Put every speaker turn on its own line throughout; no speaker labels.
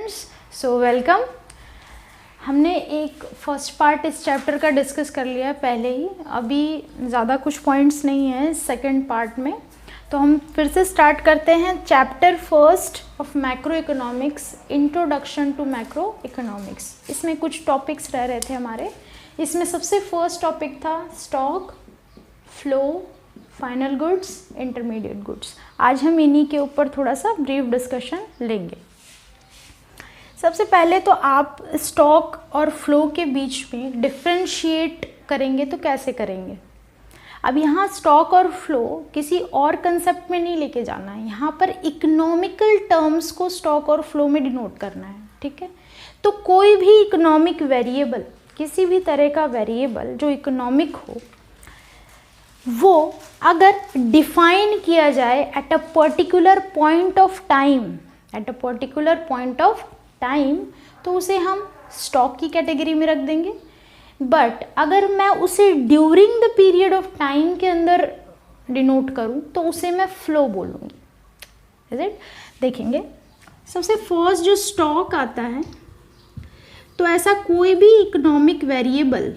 Students, so welcome. हमने एक first part इस चैप्टर का डिस्कस कर लिया है पहले ही, अभी ज़्यादा कुछ पॉइंट्स नहीं है सेकंड पार्ट में, तो हम फिर से स्टार्ट करते हैं chapter first of macro economics, introduction to macro economics. इसमें कुछ टॉपिक्स रह रहे थे हमारे। इसमें सबसे फर्स्ट टॉपिक था stock, flow, final goods, intermediate goods. आज हम इन्हीं के ऊपर थोड़ा सा ब्रीफ डिस्कशन लेंगे। सबसे पहले तो आप स्टॉक और फ्लो के बीच में डिफ्रेंशिएट करेंगे तो कैसे करेंगे। अब यहाँ स्टॉक और फ्लो किसी और कंसेप्ट में नहीं लेके जाना है, यहाँ पर इकोनॉमिकल टर्म्स को स्टॉक और फ्लो में डिनोट करना है, ठीक है। तो कोई भी इकोनॉमिक वेरिएबल, किसी भी तरह का वेरिएबल जो इकोनॉमिक हो, वो अगर डिफाइन किया जाए eight a particular point of time, तो उसे हम स्टॉक की कैटेगरी में रख देंगे। बट अगर मैं उसे during the period of time के अंदर डिनोट करूं तो उसे मैं फ्लो बोलूँगी। Is it? देखेंगे सबसे फर्स्ट जो स्टॉक आता है, तो ऐसा कोई भी economic variable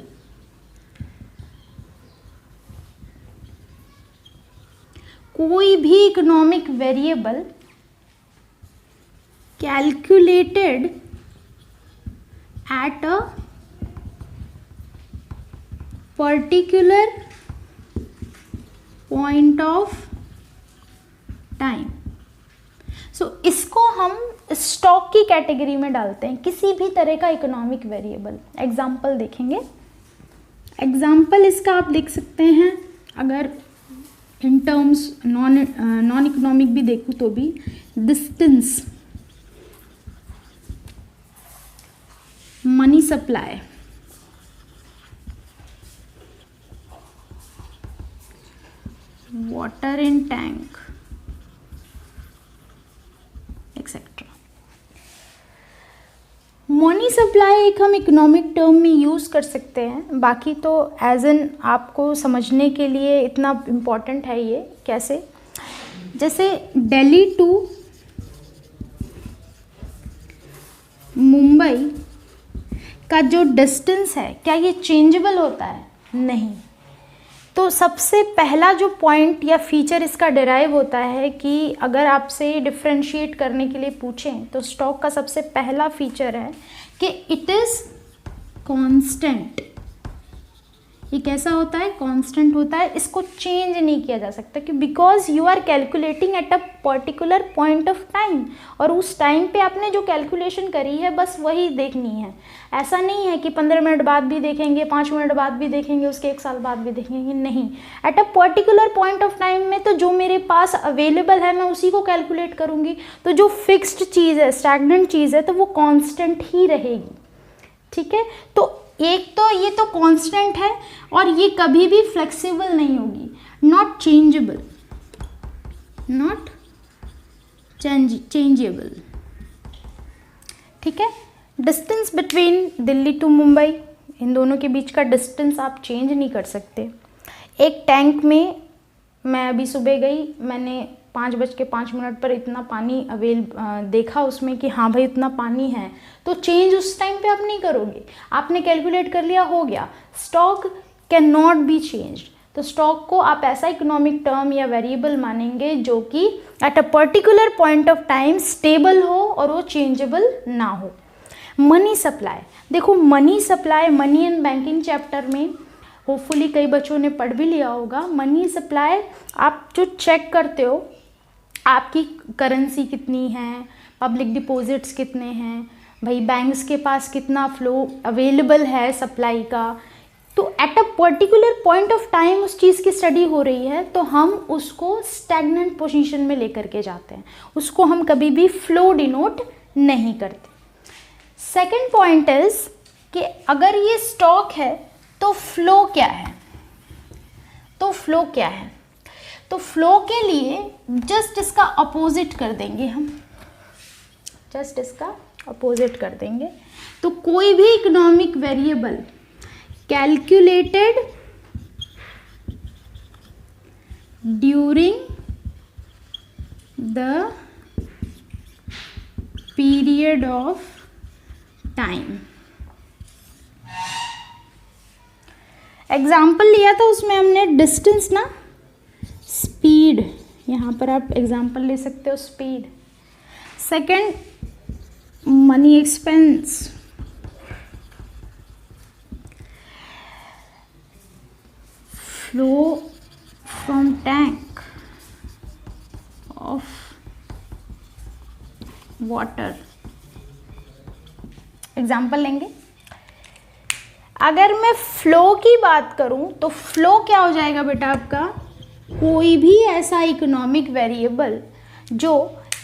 calculated at a particular point of time, इसको हम स्टॉक की कैटेगरी में डालते हैं, किसी भी तरह का इकोनॉमिक वेरिएबल। एग्जाम्पल देखेंगे। एग्जाम्पल इसका आप लिख सकते हैं, अगर इन टर्म्स नॉन इकोनॉमिक भी देखूँ तो भी, distance, money supply, water in tank, etcetera. Money supply एक हम इकोनॉमिक टर्म में यूज़ कर सकते हैं, बाकी तो एज एन आपको समझने के लिए इतना इम्पॉर्टेंट है ये कैसे। जैसे दिल्ली टू मुंबई का जो डिस्टेंस है, क्या ये चेंजेबल होता है? नहीं। तो सबसे पहला जो पॉइंट या फीचर इसका डिराइव होता है कि अगर आपसे डिफ्रेंशिएट करने के लिए पूछें तो स्टॉक का सबसे पहला फीचर है कि इट इज़ कांस्टेंट। ये कैसा होता है? कांस्टेंट होता है, इसको चेंज नहीं किया जा सकता, कि because you are calculating at a particular point of time, और उस टाइम पे आपने जो कैलकुलेशन करी है बस वही देखनी है। ऐसा नहीं है कि 15 मिनट बाद भी देखेंगे, 5 मिनट बाद भी देखेंगे, उसके 1 साल बाद भी देखेंगे, नहीं। Eight a particular point of time में तो जो मेरे पास अवेलेबल है मैं उसी को कैलकुलेट करूँगी। तो जो फिक्स्ड चीज़ है, स्टैग्नेंट चीज़ है, तो वो कॉन्स्टेंट ही रहेगी, ठीक है। तो एक तो ये तो कांस्टेंट है और ये कभी भी फ्लेक्सिबल नहीं होगी, नॉट चेंजेबल, नॉट चेंजेबल, ठीक है। Distance between Delhi to Mumbai, इन दोनों के बीच का डिस्टेंस आप चेंज नहीं कर सकते। एक टैंक में मैं अभी सुबह गई, मैंने 5:05 पर इतना पानी देखा उसमें कि हाँ भाई इतना पानी है, तो चेंज उस टाइम पे आप नहीं करोगे, आपने कैलकुलेट कर लिया, हो गया। Stock can not be changed. तो स्टॉक को आप ऐसा इकोनॉमिक टर्म या वेरिएबल मानेंगे जो कि eight a particular point of time stable हो और वो चेंजेबल ना हो। मनी सप्लाई, देखो money supply, money and banking chapter में होपफुली कई बच्चों ने पढ़ भी लिया होगा। मनी सप्लाई आप जो चेक करते हो, आपकी करेंसी कितनी है, पब्लिक डिपॉजिट्स कितने हैं, भाई बैंक्स के पास कितना फ्लो अवेलेबल है सप्लाई का। तो eight a particular point of time उस चीज़ की स्टडी हो रही है, तो हम उसको स्टैग्नेंट पोजीशन में लेकर के जाते हैं, उसको हम कभी भी फ्लो डिनोट नहीं करते। सेकेंड पॉइंट इज कि अगर ये स्टॉक है तो फ्लो क्या है। तो फ्लो क्या है? तो फ्लो के लिए जस्ट इसका अपोजिट कर देंगे हम, जस्ट इसका अपोजिट कर देंगे। तो कोई भी economic variable calculated during the period of time. Example लिया था उसमें हमने डिस्टेंस ना, स्पीड, यहाँ पर आप एग्जाम्पल ले सकते हो speed. Second, money expense, flow from tank of water. Example लेंगे। अगर मैं फ्लो की बात करूं तो फ्लो क्या हो जाएगा बेटा आपका, कोई भी ऐसा इकोनॉमिक वेरिएबल जो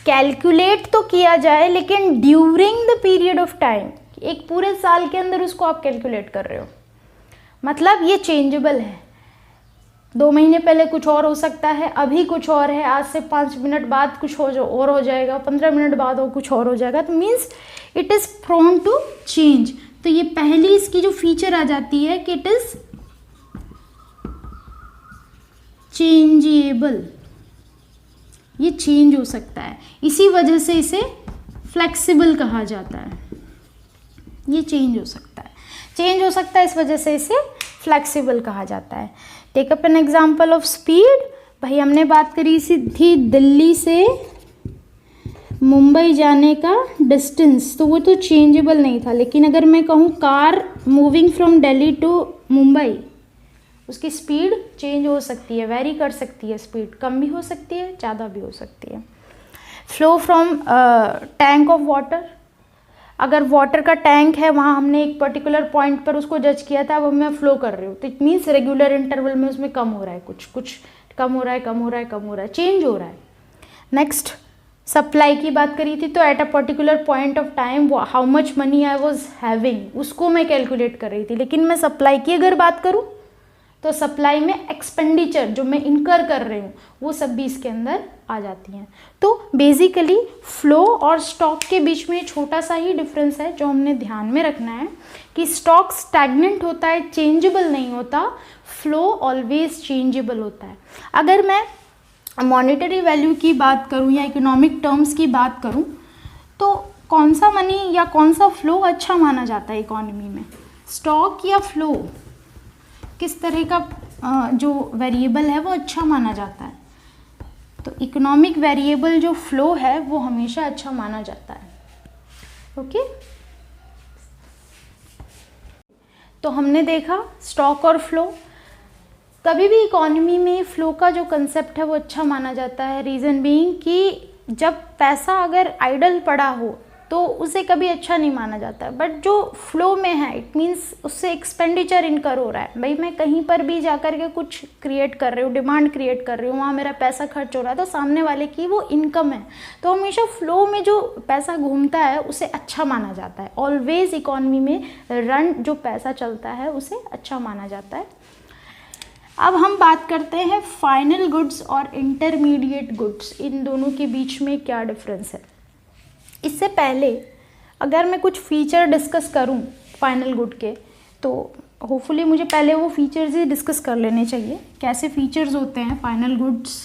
कैलकुलेट तो किया जाए लेकिन during the period of time, एक पूरे साल के अंदर उसको आप कैलकुलेट कर रहे हो, मतलब ये चेंजेबल है। 2 महीने पहले कुछ और हो सकता है, अभी कुछ और है, आज से 5 मिनट बाद कुछ और हो जाएगा, 15 मिनट बाद और कुछ और हो जाएगा, तो means it is prone to change. तो ये पहली इसकी जो फीचर आ जाती है कि इट इज चेंजेबल, ये चेंज हो सकता है, इसी वजह से इसे फ्लेक्सिबल कहा जाता है। ये चेंज हो सकता है, चेंज हो सकता है, इस वजह से इसे फ्लेक्सिबल कहा जाता है। Take up an example of speed. भाई हमने बात करी थी दिल्ली से मुंबई जाने का डिस्टेंस, तो वो तो चेंजेबल नहीं था, लेकिन अगर मैं कहूँ car moving from Delhi to Mumbai, उसकी स्पीड चेंज हो सकती है, वेरी कर सकती है, स्पीड कम भी हो सकती है, ज़्यादा भी हो सकती है। Flow from tank of water, अगर वाटर का टैंक है, वहाँ हमने एक पर्टिकुलर पॉइंट पर उसको जज किया था, अब मैं फ्लो कर रही हूँ, तो इट मीन्स रेगुलर इंटरवल में उसमें कम हो रहा है, कुछ कम हो रहा है, कम हो रहा है, कम हो रहा है, चेंज हो रहा है। नेक्स्ट, सप्लाई की बात करी थी, तो eight a particular point of time how much money I was having, उसको मैं कैलकुलेट कर रही थी। लेकिन मैं सप्लाई की अगर बात करूँ तो सप्लाई में एक्सपेंडिचर जो मैं इनकर कर रही हूँ वो सब भी इसके अंदर आ जाती हैं। तो बेसिकली फ्लो और स्टॉक के बीच में छोटा सा ही डिफरेंस है जो हमने ध्यान में रखना है कि स्टॉक स्टैग्नेंट होता है, चेंजेबल नहीं होता, फ्लो ऑलवेज चेंजेबल होता है। अगर मैं मॉनेटरी वैल्यू की बात करूं या इकोनॉमिक टर्म्स की बात करूं तो कौन सा मनी या कौन सा फ्लो अच्छा माना जाता है इकोनॉमी में, स्टॉक या फ्लो, किस तरह का जो वेरिएबल है वो अच्छा माना जाता है? तो इकोनॉमिक वेरिएबल जो फ्लो है वो हमेशा अच्छा माना जाता है। ओके, तो हमने देखा स्टॉक और फ्लो। कभी भी इकोनॉमी में फ्लो का जो कंसेप्ट है वो अच्छा माना जाता है, रीज़न बीइंग कि जब पैसा अगर आइडल पड़ा हो तो उसे कभी अच्छा नहीं माना जाता, बट जो फ्लो में है इट मीन्स उससे एक्सपेंडिचर इनकर हो रहा है। भाई मैं कहीं पर भी जाकर के कुछ क्रिएट कर रही हूँ, डिमांड क्रिएट कर रही हूँ, वहाँ मेरा पैसा खर्च हो रहा है, तो सामने वाले की वो इनकम है, तो हमेशा फ्लो में जो पैसा घूमता है उसे अच्छा माना जाता है। ऑलवेज इकोनॉमी में रन जो पैसा चलता है उसे अच्छा माना जाता है। अब हम बात करते हैं फाइनल गुड्स और इंटरमीडिएट गुड्स, इन दोनों के बीच में क्या डिफरेंस है। इससे पहले अगर मैं कुछ फीचर डिस्कस करूं फाइनल गुड के, तो होपफुली मुझे पहले वो फीचर्स ही डिस्कस कर लेने चाहिए, कैसे फीचर्स होते हैं फाइनल गुड्स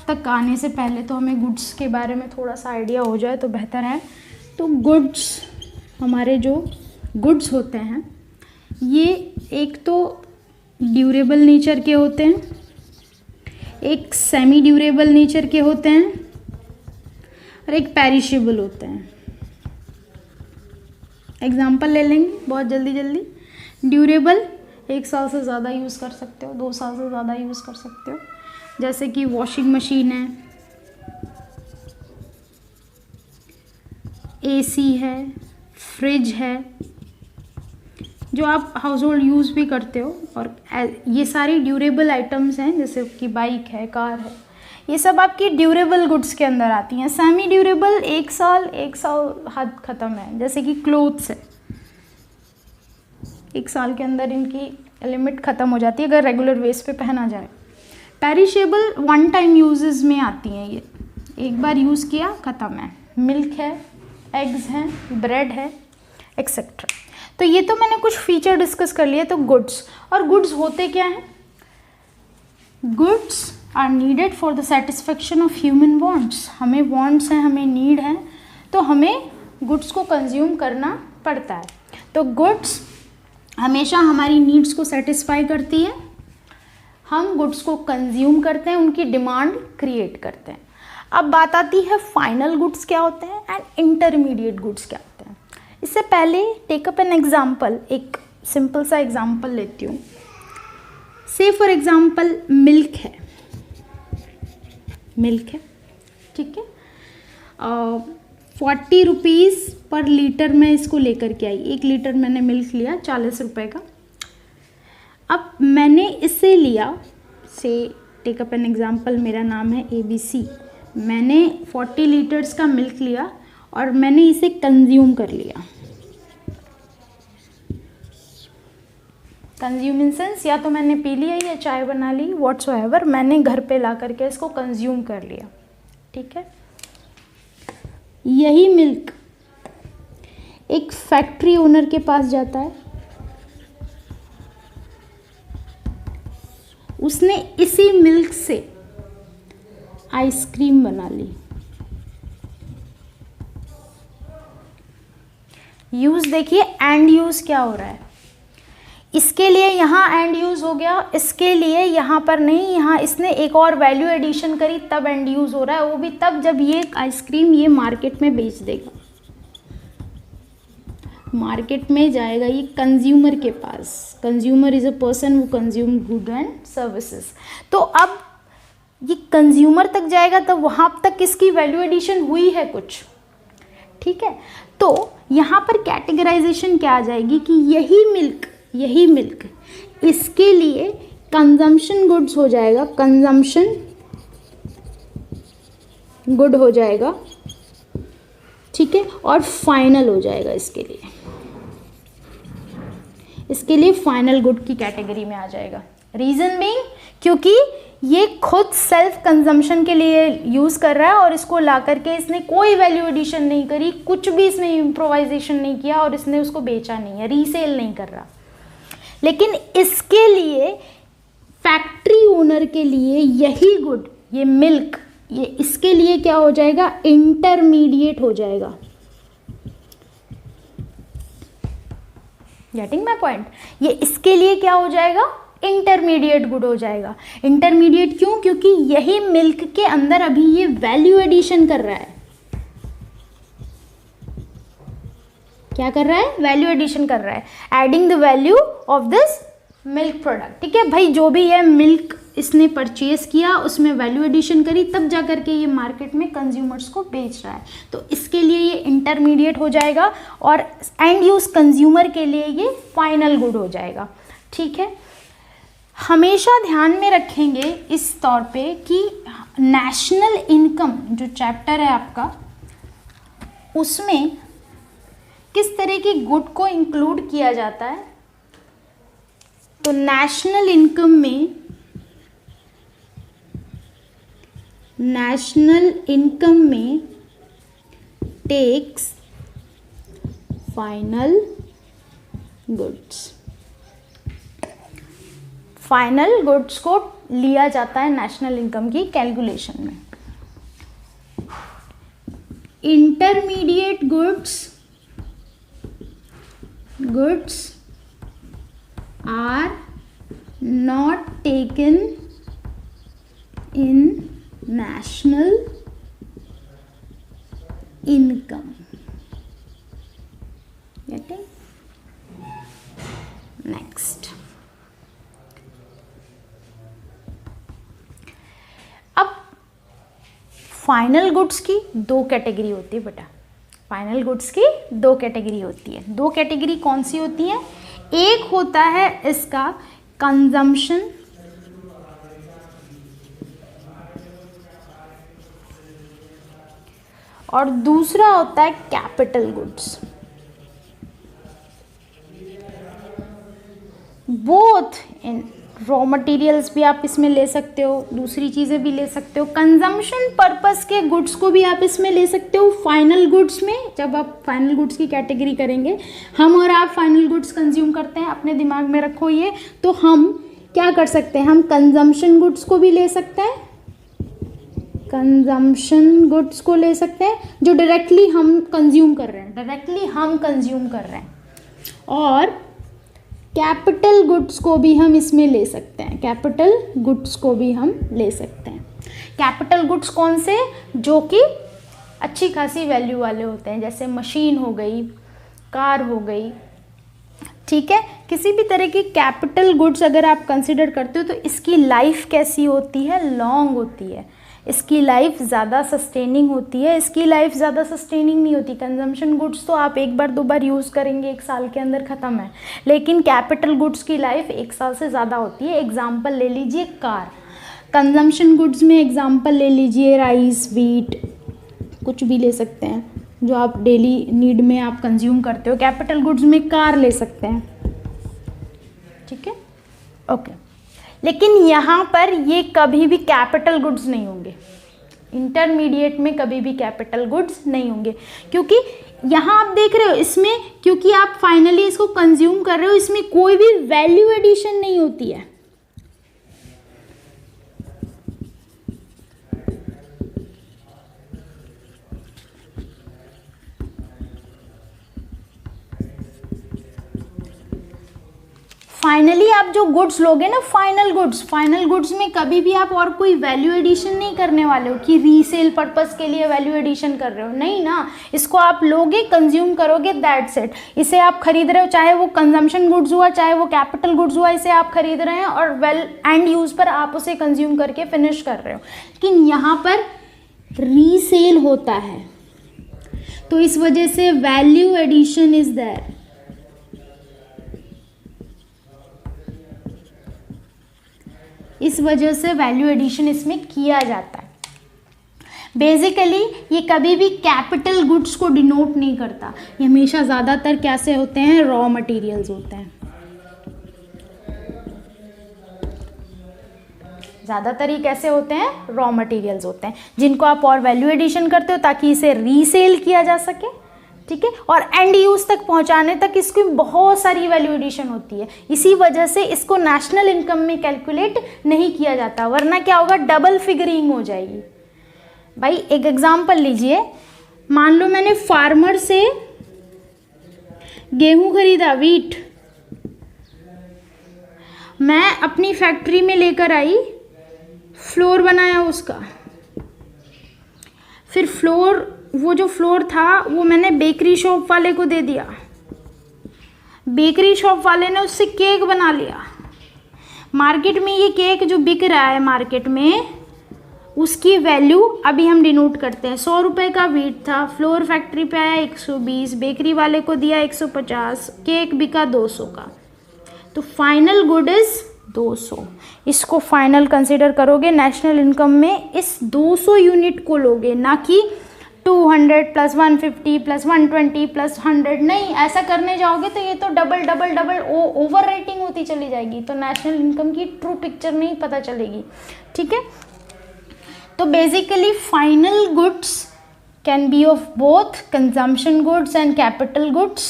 तक आने से पहले, तो हमें गुड्स के बारे में थोड़ा सा आइडिया हो जाए तो बेहतर है। तो गुड्स, हमारे जो गुड्स होते हैं ये एक तो ड्यूरेबल नेचर के होते हैं, एक सेमी ड्यूरेबल नेचर के होते हैं और एक पेरिशेबल होते हैं। एग्जाम्पल ले लेंगे बहुत जल्दी। ड्यूरेबल 1 साल से ज़्यादा यूज़ कर सकते हो, 2 साल से ज़्यादा यूज़ कर सकते हो, जैसे कि वॉशिंग मशीन है, एसी है, फ्रिज है, जो आप हाउस होल्ड यूज़ भी करते हो, और ये सारी ड्यूरेबल आइटम्स हैं, जैसे कि बाइक है, कार है, ये सब आपकी ड्यूरेबल गुड्स के अंदर आती हैं। सेमी ड्यूरेबल 1 साल हद ख़त्म है, जैसे कि क्लोथ्स है, 1 साल के अंदर इनकी लिमिट ख़त्म हो जाती है अगर रेगुलर बेस पे पहना जाए। पेरिशेबल 1 टाइम यूजेस में आती हैं, ये एक बार यूज़ किया ख़त्म है। मिल्क है, एग्स हैं, ब्रेड है, एक्सेट्रा। तो ये तो मैंने कुछ फीचर डिस्कस कर लिए। तो गुड्स, और गुड्स होते क्या हैं? Goods are needed for the satisfaction of human wants. हमें वांट्स हैं, हमें नीड है, तो हमें गुड्स को कंज्यूम करना पड़ता है। तो गुड्स हमेशा हमारी नीड्स को सेटिस्फाई करती है, हम गुड्स को कंज्यूम करते हैं, उनकी डिमांड क्रिएट करते हैं। अब बात आती है फाइनल गुड्स क्या होते हैं एंड इंटरमीडिएट गुड्स क्या होते हैं। इससे पहले टेक अप एन एग्जाम्पल, एक सिंपल सा एग्जाम्पल लेती हूँ। से फॉर एग्जाम्पल मिल्क है, ठीक है, 40 रुपीज़ पर लीटर मैं इसको लेकर के आई। 1 लीटर मैंने मिल्क लिया 40 रुपये का। अब मैंने इसे लिया, से टेक अप एन एग्जाम्पल, मेरा नाम है ABC, मैंने 40 लीटर्स का मिल्क लिया और मैंने इसे कंज्यूम कर लिया। कंज्यूम इन सेंस या तो मैंने पी लिया या चाय बना ली, व्हाट्सएवर, मैंने घर पे ला करके इसको कंज्यूम कर लिया, ठीक है। यही मिल्क एक फैक्ट्री ओनर के पास जाता है, उसने इसी मिल्क से आइसक्रीम बना ली। यूज देखिए, एंड यूज क्या हो रहा है, इसके लिए यहाँ एंड यूज हो गया, इसके लिए यहाँ पर नहीं, यहाँ इसने एक और वैल्यू एडिशन करी तब एंड यूज हो रहा है, वो भी तब जब ये आइसक्रीम ये मार्केट में बेच देगा, मार्केट में जाएगा ये कंज्यूमर के पास। Consumer is a person who consume good and services. तो अब ये कंज्यूमर तक जाएगा तब वहाँ तक इसकी वैल्यू एडिशन हुई है कुछ, ठीक है। तो यहाँ पर कैटेगराइजेशन क्या आ जाएगी कि यही मिल्क इसके लिए कंजम्पशन गुड्स हो जाएगा, कंजम्पशन गुड हो जाएगा, ठीक है, और फाइनल हो जाएगा इसके लिए फाइनल गुड की कैटेगरी में आ जाएगा। रीजन बीइंग, क्योंकि ये खुद सेल्फ कंजम्पशन के लिए यूज़ कर रहा है और इसको ला करके इसने कोई वैल्यू एडिशन नहीं करी, कुछ भी इसने इम्प्रोवाइजेशन नहीं किया और इसने उसको बेचा नहीं है, रीसेल नहीं कर रहा। लेकिन इसके लिए फैक्ट्री ओनर के लिए यही गुड, ये मिल्क, ये इसके लिए क्या हो जाएगा, इंटरमीडिएट हो जाएगा। गेटिंग माय पॉइंट, ये इसके लिए क्या हो जाएगा, इंटरमीडिएट गुड हो जाएगा। इंटरमीडिएट क्यों, क्योंकि यही मिल्क के अंदर अभी ये वैल्यू एडिशन कर रहा है। क्या कर रहा है, वैल्यू एडिशन कर रहा है, adding the value of this milk product, ठीक है भाई। जो भी है मिल्क इसने परचेज किया, उसमें वैल्यू एडिशन करी, तब जा करके ये मार्केट में कंज्यूमर्स को बेच रहा है। तो इसके लिए ये इंटरमीडिएट हो जाएगा और एंड यूज कंज्यूमर के लिए ये फाइनल गुड हो जाएगा, ठीक है। हमेशा ध्यान में रखेंगे इस तौर पे कि नेशनल इनकम जो चैप्टर है आपका, उसमें किस तरह की गुड को इंक्लूड किया जाता है। तो नेशनल इनकम में takes final goods, final goods को लिया जाता है नेशनल इनकम की कैलकुलेशन में। Intermediate goods are not taken in national income. Getting? Next. अब फाइनल गुड्स की 2 कैटेगरी होती है बेटा, फाइनल गुड्स की 2 कैटेगरी होती है। 2 कैटेगरी कौन सी होती है, एक होता है इसका कंजम्पशन और दूसरा होता है capital goods. Both in raw materials भी आप इसमें ले सकते हो, दूसरी चीज़ें भी ले सकते हो, कंजम्पशन पर्पस के गुड्स को भी आप इसमें ले सकते हो। फाइनल गुड्स में जब आप फाइनल गुड्स की कैटेगरी करेंगे, हम और आप फाइनल गुड्स कंज्यूम करते हैं, अपने दिमाग में रखो ये, तो हम क्या कर सकते हैं, हम कंजम्पशन गुड्स को भी ले सकते हैं कंजम्पशन गुड्स को ले सकते हैं जो डायरेक्टली हम कंज्यूम कर रहे हैं, और कैपिटल गुड्स को भी हम इसमें ले सकते हैं, कैपिटल गुड्स कौन से, जो कि अच्छी खासी वैल्यू वाले होते हैं, जैसे मशीन हो गई, कार हो गई, ठीक है। किसी भी तरह की कैपिटल गुड्स अगर आप कंसिडर करते हो तो इसकी लाइफ कैसी होती है, लॉन्ग होती है, इसकी लाइफ ज़्यादा सस्टेनिंग होती है, इसकी लाइफ ज़्यादा सस्टेनिंग नहीं होती। कंजम्पशन गुड्स तो आप एक बार दो बार यूज़ करेंगे, 1 साल के अंदर ख़त्म है, लेकिन कैपिटल गुड्स की लाइफ 1 साल से ज़्यादा होती है। एग्जाम्पल ले लीजिए कार, कंजम्पशन गुड्स में एग्जाम्पल ले लीजिए राइस, व्हीट, कुछ भी ले सकते हैं जो आप डेली नीड में आप कंज्यूम करते हो। कैपिटल गुड्स में कार ले सकते हैं, ठीक है, ओके। लेकिन यहाँ पर ये कभी भी कैपिटल गुड्स नहीं होंगे, इंटरमीडिएट में कभी भी कैपिटल गुड्स नहीं होंगे, क्योंकि यहाँ आप देख रहे हो इसमें, क्योंकि आप फाइनली इसको कंज्यूम कर रहे हो, इसमें कोई भी वैल्यू एडिशन नहीं होती है। फाइनली आप जो गुड्स लोगे ना, फाइनल गुड्स में कभी भी आप और कोई वैल्यू एडिशन नहीं करने वाले हो कि रीसेल पर्पस के लिए वैल्यू एडिशन कर रहे हो, नहीं ना। इसको आप लोगे, कंज्यूम करोगे, दैट्स इट। इसे आप खरीद रहे हो, चाहे वो कंजम्पशन गुड्स हुआ, चाहे वो कैपिटल गुड्स हुआ, इसे आप खरीद रहे हैं और वेल एंड यूज पर आप उसे कंज्यूम करके फिनिश कर रहे हो। लेकिन यहाँ पर रीसेल होता है, तो इस वजह से वैल्यू एडिशन इज देयर। इस वजह से वैल्यू एडिशन इसमें किया जाता है। बेसिकली ये कभी भी कैपिटल गुड्स को डिनोट नहीं करता, ये हमेशा ज़्यादातर कैसे होते हैं, रॉ मटेरियल्स होते हैं। ज़्यादातर ये कैसे होते हैं, रॉ मटेरियल्स होते हैं, जिनको आप और वैल्यू एडिशन करते हो ताकि इसे रीसेल किया जा सके, ठीक है, और एंड यूज तक पहुंचाने तक इसकी बहुत सारी वैल्यू एडिशन होती है। इसी वजह से इसको नेशनल इनकम में कैलकुलेट नहीं किया जाता, वरना क्या होगा, डबल फिगरिंग हो जाएगी। भाई एक एग्जांपल लीजिए, मान लो मैंने फार्मर से गेहूं खरीदा, वीट, मैं अपनी फैक्ट्री में लेकर आई, फ्लोर बनाया उसका, फिर वो जो फ्लोर था वो मैंने बेकरी शॉप वाले को दे दिया, बेकरी शॉप वाले ने उससे केक बना लिया। मार्केट में ये केक जो बिक रहा है मार्केट में, उसकी वैल्यू अभी हम डिनोट करते हैं। 100 रुपये का वीट था, फ्लोर फैक्ट्री पे आया 120, बेकरी वाले को दिया 150, केक बिका 200 का, तो फाइनल गुड इज 200। इसको फाइनल कंसिडर करोगे नेशनल इनकम में, इस 200 यूनिट को लोगे, ना कि 200 प्लस 150 प्लस 120 प्लस 100, नहीं। ऐसा करने जाओगे तो ये तो डबल ओवर रेटिंग होती चली जाएगी, तो नेशनल इनकम की ट्रू पिक्चर नहीं पता चलेगी, ठीक है। तो basically final goods can be of both consumption goods and capital goods.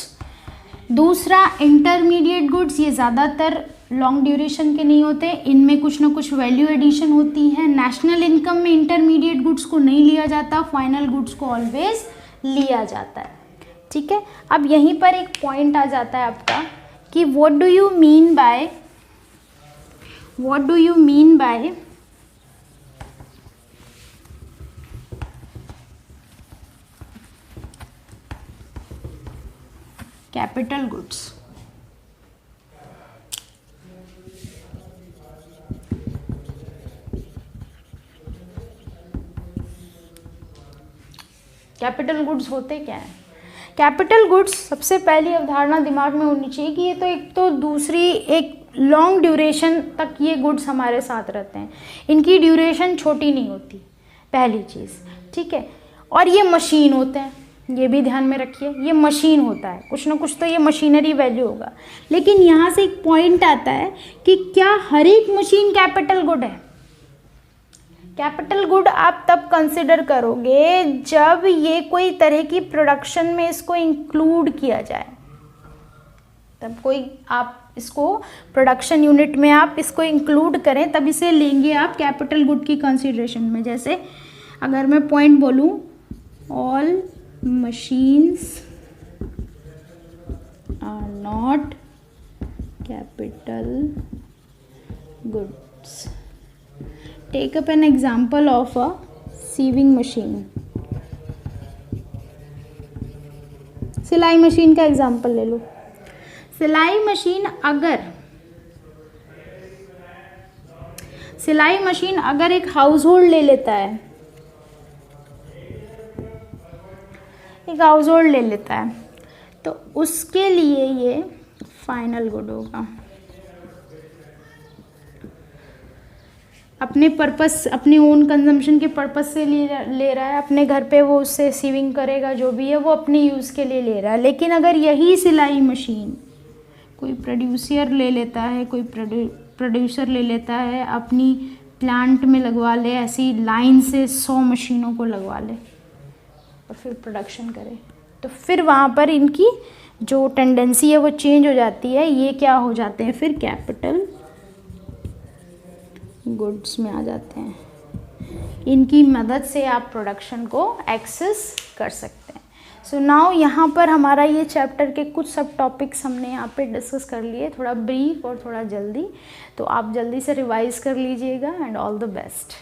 दूसरा इंटरमीडिएट गुड्स, ये ज़्यादातर लॉन्ग ड्यूरेशन के नहीं होते, इनमें कुछ ना कुछ वैल्यू एडिशन होती है। नेशनल इनकम में इंटरमीडिएट गुड्स को नहीं लिया जाता, फाइनल गुड्स को ऑलवेज लिया जाता है, ठीक है। अब यहीं पर एक पॉइंट आ जाता है आपका कि what do you mean by capital goods. Capital goods होते क्या है? कैपिटल गुड्स, सबसे पहली अवधारणा दिमाग में होनी चाहिए कि ये तो एक लॉन्ग ड्यूरेशन तक ये गुड्स हमारे साथ रहते हैं, इनकी ड्यूरेशन छोटी नहीं होती, पहली चीज़, ठीक है। और ये मशीन होते हैं, ये भी ध्यान में रखिए, ये मशीन होता है, कुछ ना कुछ तो ये मशीनरी वैल्यू होगा। लेकिन यहाँ से एक पॉइंट आता है कि क्या हर एक मशीन कैपिटल गुड है? कैपिटल गुड आप तब कंसिडर करोगे जब ये कोई तरह की प्रोडक्शन में इसको इंक्लूड किया जाए, तब कोई आप इसको प्रोडक्शन यूनिट में आप इसको इंक्लूड करें, तब इसे लेंगे आप कैपिटल गुड की कंसिडरेशन में। जैसे अगर मैं पॉइंट बोलूँ, all machines are not capital goods. Take up an example of a sewing machine. सिलाई मशीन का एग्जाम्पल ले लो। सिलाई मशीन अगर एक हाउस होल्ड ले लेता है, तो उसके लिए ये फाइनल गुड होगा। अपने पर्पस, अपने ओन कंजम्पशन के पर्पस से ले रहा है, अपने घर पे वो उससे सीविंग करेगा, जो भी है वो अपने यूज़ के लिए ले रहा है। लेकिन अगर यही सिलाई मशीन कोई प्रोड्यूसर ले लेता है, अपनी प्लांट में लगवा ले, ऐसी लाइन से 100 मशीनों को लगवा ले और फिर प्रोडक्शन करे, तो फिर वहाँ पर इनकी जो टेंडेंसी है वो चेंज हो जाती है। ये क्या हो जाते हैं फिर, कैपिटल गुड्स में आ जाते हैं। इनकी मदद से आप प्रोडक्शन को एक्सेस कर सकते हैं। सो नाउ यहाँ पर हमारा ये चैप्टर के कुछ सब टॉपिक्स हमने यहाँ पे डिस्कस कर लिए, थोड़ा ब्रीफ और थोड़ा जल्दी। तो आप जल्दी से रिवाइज कर लीजिएगा एंड ऑल द बेस्ट।